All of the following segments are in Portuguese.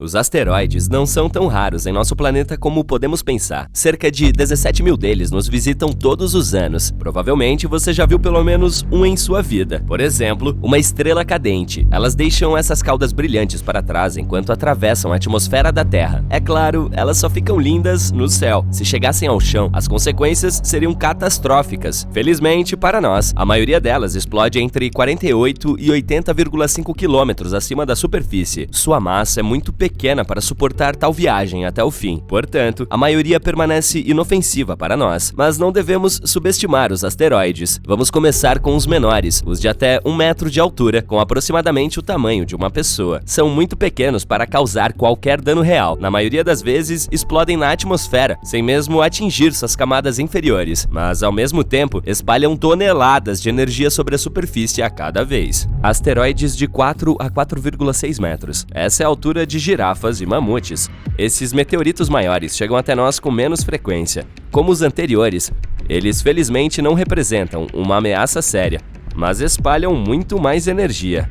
Os asteroides não são tão raros em nosso planeta como podemos pensar. Cerca de 17 mil deles nos visitam todos os anos. Provavelmente você já viu pelo menos um em sua vida. Por exemplo, uma estrela cadente. Elas deixam essas caudas brilhantes para trás enquanto atravessam a atmosfera da Terra. É claro, elas só ficam lindas no céu. Se chegassem ao chão, as consequências seriam catastróficas. Felizmente, para nós, a maioria delas explode entre 48 e 80,5 quilômetros acima da superfície. Sua massa é muito pequena para suportar tal viagem até o fim. Portanto, a maioria permanece inofensiva para nós, mas não devemos subestimar os asteroides. Vamos começar com os menores, os de até 1 metro de altura, com aproximadamente o tamanho de uma pessoa. São muito pequenos para causar qualquer dano real. Na maioria das vezes, explodem na atmosfera, sem mesmo atingir suas camadas inferiores, mas ao mesmo tempo, espalham toneladas de energia sobre a superfície a cada vez. Asteroides de 4 a 4,6 metros. Essa é a altura de girafas e mamutes. Esses meteoritos maiores chegam até nós com menos frequência. Como os anteriores, eles felizmente não representam uma ameaça séria, mas espalham muito mais energia.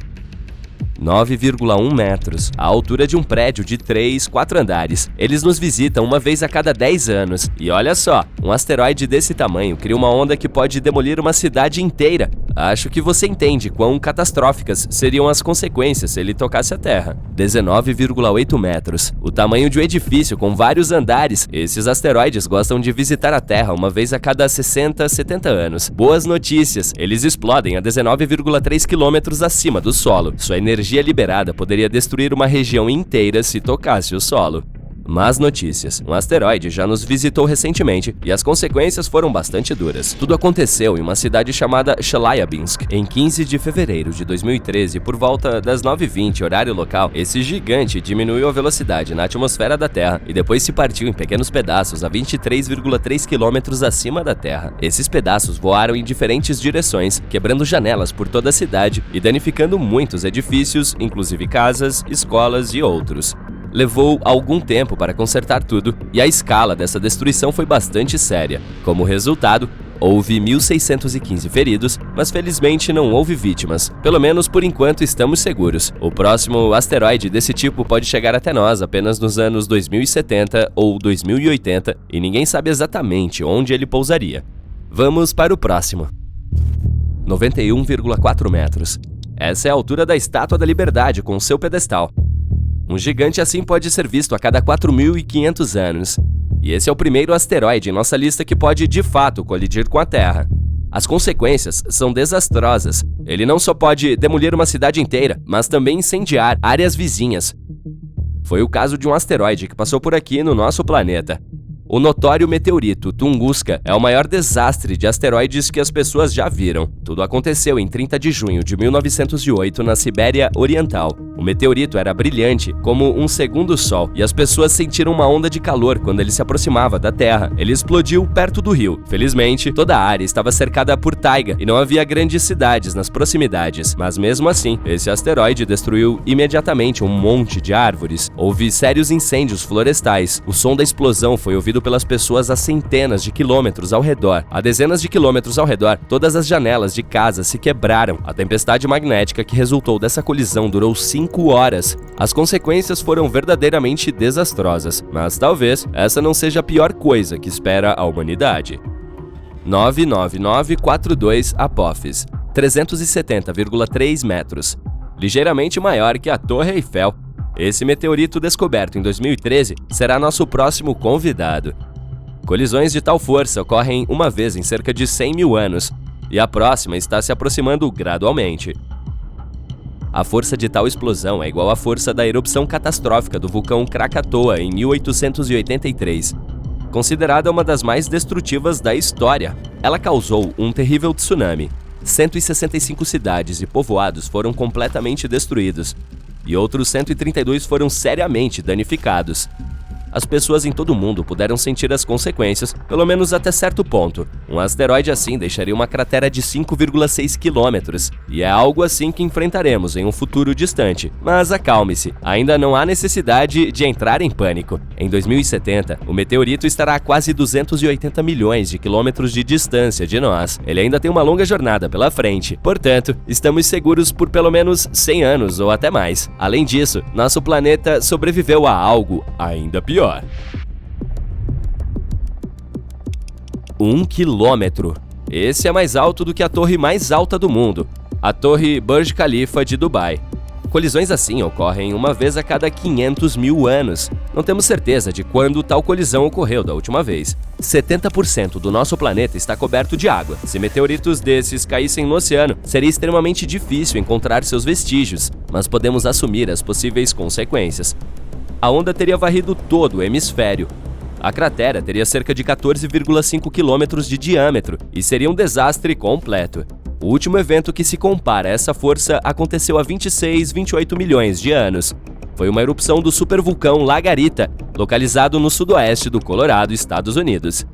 9,1 metros, a altura de um prédio de 3, 4 andares. Eles nos visitam uma vez a cada 10 anos. E olha só, um asteroide desse tamanho cria uma onda que pode demolir uma cidade inteira. Acho que você entende quão catastróficas seriam as consequências se ele tocasse a Terra. 19,8 metros, o tamanho de um edifício com vários andares. Esses asteroides gostam de visitar a Terra uma vez a cada 60, 70 anos. Boas notícias, eles explodem a 19,3 quilômetros acima do solo. Sua energia liberada poderia destruir uma região inteira se tocasse o solo. Más notícias. Um asteroide já nos visitou recentemente e as consequências foram bastante duras. Tudo aconteceu em uma cidade chamada Chelyabinsk. Em 15 de fevereiro de 2013, por volta das 9h20, horário local, esse gigante diminuiu a velocidade na atmosfera da Terra e depois se partiu em pequenos pedaços a 23,3 quilômetros acima da Terra. Esses pedaços voaram em diferentes direções, quebrando janelas por toda a cidade e danificando muitos edifícios, inclusive casas, escolas e outros. Levou algum tempo para consertar tudo, e a escala dessa destruição foi bastante séria. Como resultado, houve 1.615 feridos, mas felizmente não houve vítimas. Pelo menos por enquanto estamos seguros. O próximo asteroide desse tipo pode chegar até nós apenas nos anos 2070 ou 2080, e ninguém sabe exatamente onde ele pousaria. Vamos para o próximo. 91,4 metros. Essa é a altura da Estátua da Liberdade com seu pedestal. Um gigante assim pode ser visto a cada 4.500 anos. E esse é o primeiro asteroide em nossa lista que pode, de fato, colidir com a Terra. As consequências são desastrosas. Ele não só pode demolir uma cidade inteira, mas também incendiar áreas vizinhas. Foi o caso de um asteroide que passou por aqui no nosso planeta. O notório meteorito Tunguska é o maior desastre de asteroides que as pessoas já viram. Tudo aconteceu em 30 de junho de 1908 na Sibéria Oriental. O meteorito era brilhante, como um segundo sol, e as pessoas sentiram uma onda de calor quando ele se aproximava da Terra. Ele explodiu perto do rio. Felizmente, toda a área estava cercada por taiga e não havia grandes cidades nas proximidades. Mas mesmo assim, esse asteroide destruiu imediatamente um monte de árvores. Houve sérios incêndios florestais. O som da explosão foi ouvido pelas pessoas a centenas de quilômetros ao redor. A dezenas de quilômetros ao redor, todas as janelas de casa se quebraram. A tempestade magnética que resultou dessa colisão durou 5 horas. As consequências foram verdadeiramente desastrosas, mas talvez essa não seja a pior coisa que espera a humanidade. 99942 Apophis, 370,3 metros. Ligeiramente maior que a Torre Eiffel. Esse meteorito descoberto em 2013 será nosso próximo convidado. Colisões de tal força ocorrem uma vez em cerca de 100 mil anos, e a próxima está se aproximando gradualmente. A força de tal explosão é igual à força da erupção catastrófica do vulcão Krakatoa em 1883. Considerada uma das mais destrutivas da história, ela causou um terrível tsunami. 165 cidades e povoados foram completamente destruídos, e outros 132 foram seriamente danificados. as pessoas em todo o mundo puderam sentir as consequências, pelo menos até certo ponto. Um asteroide assim deixaria uma cratera de 5,6 quilômetros, e é algo assim que enfrentaremos em um futuro distante. Mas acalme-se, ainda não há necessidade de entrar em pânico. Em 2070, o meteorito estará a quase 280 milhões de quilômetros de distância de nós. Ele ainda tem uma longa jornada pela frente, portanto, estamos seguros por pelo menos 100 anos ou até mais. Além disso, nosso planeta sobreviveu a algo ainda pior. 1 quilômetro. Esse é mais alto do que a torre mais alta do mundo, a Torre Burj Khalifa de Dubai. Colisões assim ocorrem uma vez a cada 500 mil anos. Não temos certeza de quando tal colisão ocorreu da última vez. 70% do nosso planeta está coberto de água. Se meteoritos desses caíssem no oceano, seria extremamente difícil encontrar seus vestígios, mas podemos assumir as possíveis consequências. A onda teria varrido todo o hemisfério. A cratera teria cerca de 14,5 quilômetros de diâmetro e seria um desastre completo. O último evento que se compara a essa força aconteceu há 28 milhões de anos. Foi uma erupção do supervulcão Lagarita, localizado no sudoeste do Colorado, Estados Unidos.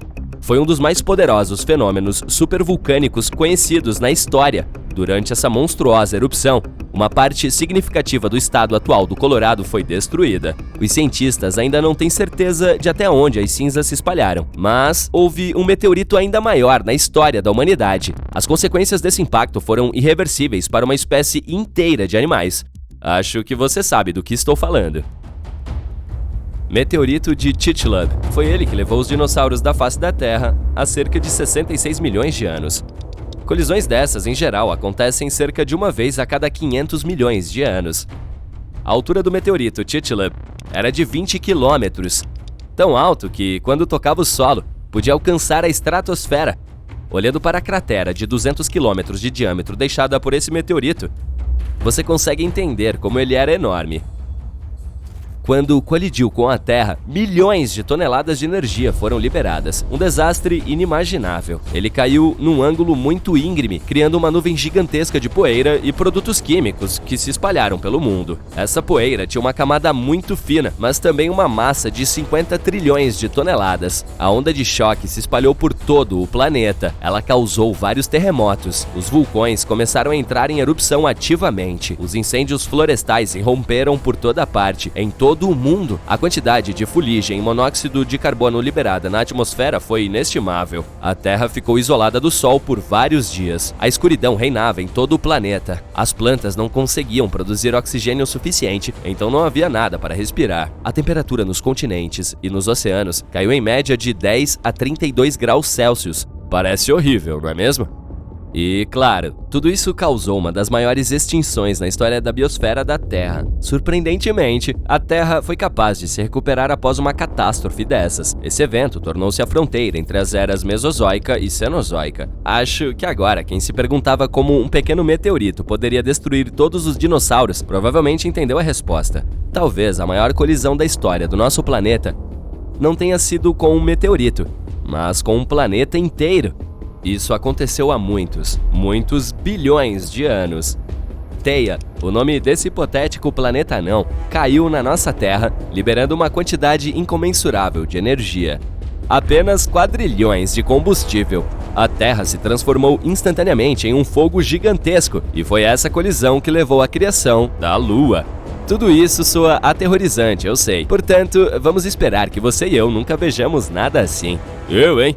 Foi um dos mais poderosos fenômenos supervulcânicos conhecidos na história. Durante essa monstruosa erupção, uma parte significativa do estado atual do Colorado foi destruída. Os cientistas ainda não têm certeza de até onde as cinzas se espalharam, mas houve um meteorito ainda maior na história da humanidade. As consequências desse impacto foram irreversíveis para uma espécie inteira de animais. Acho que você sabe do que estou falando. Meteorito de Chicxulub. Foi ele que levou os dinossauros da face da Terra há cerca de 66 milhões de anos. Colisões dessas, em geral, acontecem cerca de uma vez a cada 500 milhões de anos. A altura do meteorito Chicxulub era de 20 quilômetros, tão alto que, quando tocava o solo, podia alcançar a estratosfera. Olhando para a cratera de 200 quilômetros de diâmetro deixada por esse meteorito, você consegue entender como ele era enorme. Quando colidiu com a Terra, milhões de toneladas de energia foram liberadas. Um desastre inimaginável. Ele caiu num ângulo muito íngreme, criando uma nuvem gigantesca de poeira e produtos químicos que se espalharam pelo mundo. Essa poeira tinha uma camada muito fina, mas também uma massa de 50 trilhões de toneladas. A onda de choque se espalhou por todo o planeta. Ela causou vários terremotos. Os vulcões começaram a entrar em erupção ativamente. Os incêndios florestais irromperam por toda parte, em todo o mundo. A quantidade de fuligem e monóxido de carbono liberada na atmosfera foi inestimável. A Terra ficou isolada do Sol por vários dias. A escuridão reinava em todo o planeta. As plantas não conseguiam produzir oxigênio suficiente, então não havia nada para respirar. A temperatura nos continentes e nos oceanos caiu em média de 10 a 32 graus Celsius. Parece horrível, não é mesmo? E, claro, tudo isso causou uma das maiores extinções na história da biosfera da Terra. Surpreendentemente, a Terra foi capaz de se recuperar após uma catástrofe dessas. Esse evento tornou-se a fronteira entre as eras Mesozoica e Cenozoica. Acho que agora quem se perguntava como um pequeno meteorito poderia destruir todos os dinossauros provavelmente entendeu a resposta. Talvez a maior colisão da história do nosso planeta não tenha sido com um meteorito, mas com um planeta inteiro. Isso aconteceu há muitos bilhões de anos. Theia, o nome desse hipotético planeta anão, caiu na nossa Terra, liberando uma quantidade incomensurável de energia. Apenas quadrilhões de combustível. A Terra se transformou instantaneamente em um fogo gigantesco, e foi essa colisão que levou à criação da Lua. Tudo isso soa aterrorizante, eu sei. Portanto, vamos esperar que você e eu nunca vejamos nada assim. Eu, hein?